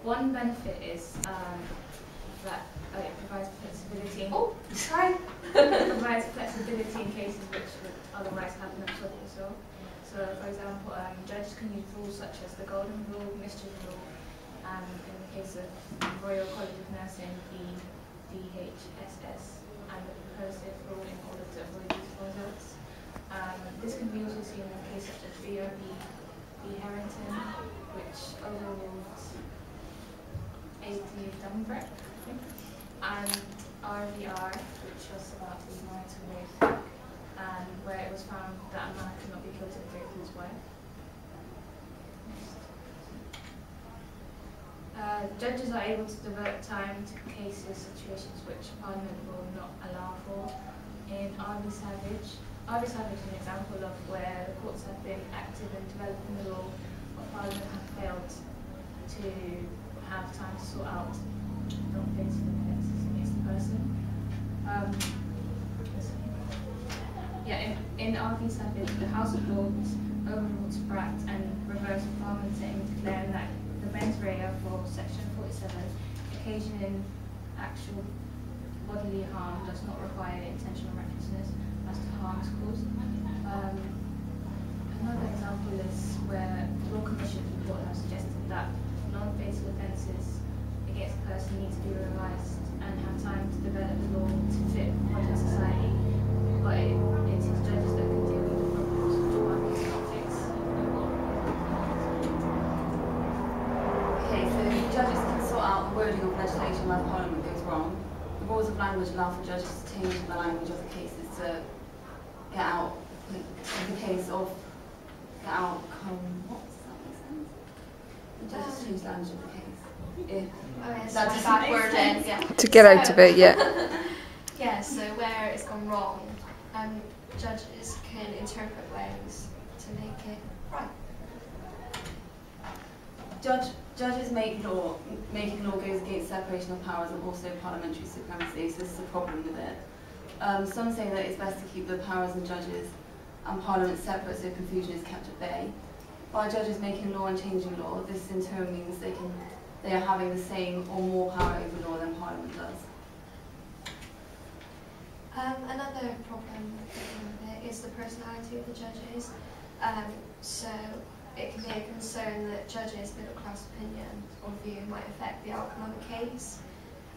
One benefit is that it provides flexibility. It provides flexibility in cases which would otherwise have no sort of result. So, for example, judges can use rules such as the Golden Rule, Mischief Rule, and in the case of Royal College of Nursing, the DHSS, and the Purposive Rule in order to avoid these results. This can be also seen in a case such as BRB Harrington, which overruled A.T. Dunbreck, I think, and RVR, which was about the right to rape, and where it was found that a man could not be guilty of rape his wife. Judges are able to devote time to cases, situations which Parliament will not allow for. In R.V. Savage is an example of where the courts have been active in developing the law, but Parliament have failed to have time to sort out non-fatal offences against the person. In R.V. Savage, the House of Lords overruled Spratt and reversed Parliament's aim, declaring that the mens rea for Section 47, occasioning actual bodily harm, does not require intentional recklessness as to harms caused. Another example is where the Law Commission's report has suggested that non-fatal offences against a person need to be revised and have time to develop the law to fit modern society, but it is judges that can deal with the problems which Parliament cannot fix. Okay, so judges can sort out the wording of legislation where Parliament goes wrong. The rules of language allow for judges to change the language of the cases to get out the case of the outcome. What does that make sense? The judges change the language of the case. That's bad wording. Yeah. To get out of it, yeah. Yeah, so where it's gone wrong, judges can interpret ways to make it right. Judges making law goes against separation of powers and also parliamentary supremacy, so this is a problem with it. Some say that it's best to keep the powers of judges and Parliament separate so confusion is kept at bay. By judges making law and changing law, this in turn means they are having the same or more power over law than Parliament does. Another problem with it is the personality of the judges. So it can be a concern that judges' middle-class opinion or view might affect the outcome of a case,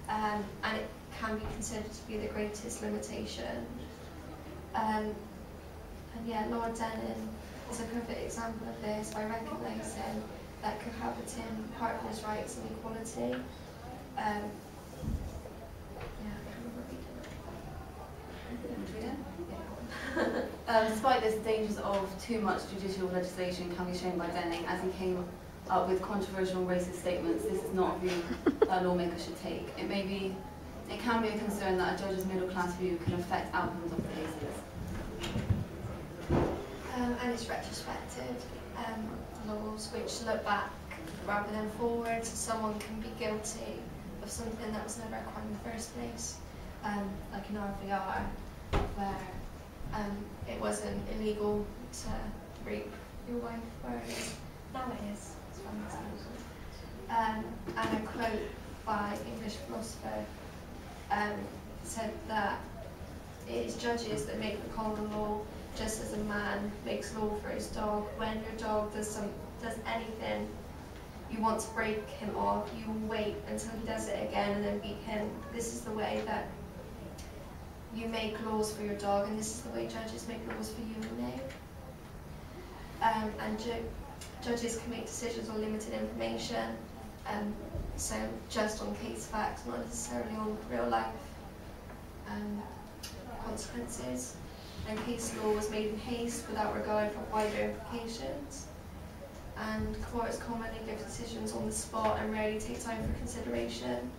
and it can be considered to be the greatest limitation. And yeah, Lord Denning is a perfect example of this by recognising that cohabiting partners' rights and equality. Despite this, the dangers of too much judicial legislation can be shown by Denning, as he came up with controversial and racist statements. This is not a view that lawmakers should take. It can be a concern that a judge's middle-class view can affect outcomes of cases. And it's retrospective laws which look back rather than forward, so someone can be guilty of something that was never a crime in the first place, like in RVR, where it wasn't illegal to rape your wife, whereas now it is. It's and a quote by English philosopher said that it is judges that make the common law, just as a man makes law for his dog. When your dog does anything, you want to break him off, you will wait until he does it again and then beat him. This is the way that you make laws for your dog, and this is the way judges make laws for you and me. And judges can make decisions on limited information, so just on case facts, not necessarily on real life consequences. And case law was made in haste without regard for wider implications. And courts commonly give decisions on the spot and rarely take time for consideration.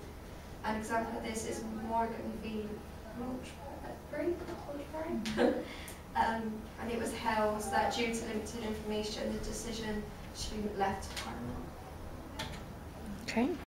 An example of this is Morgan v. and it was held that due to limited information, the decision should be left to Parliament. Okay.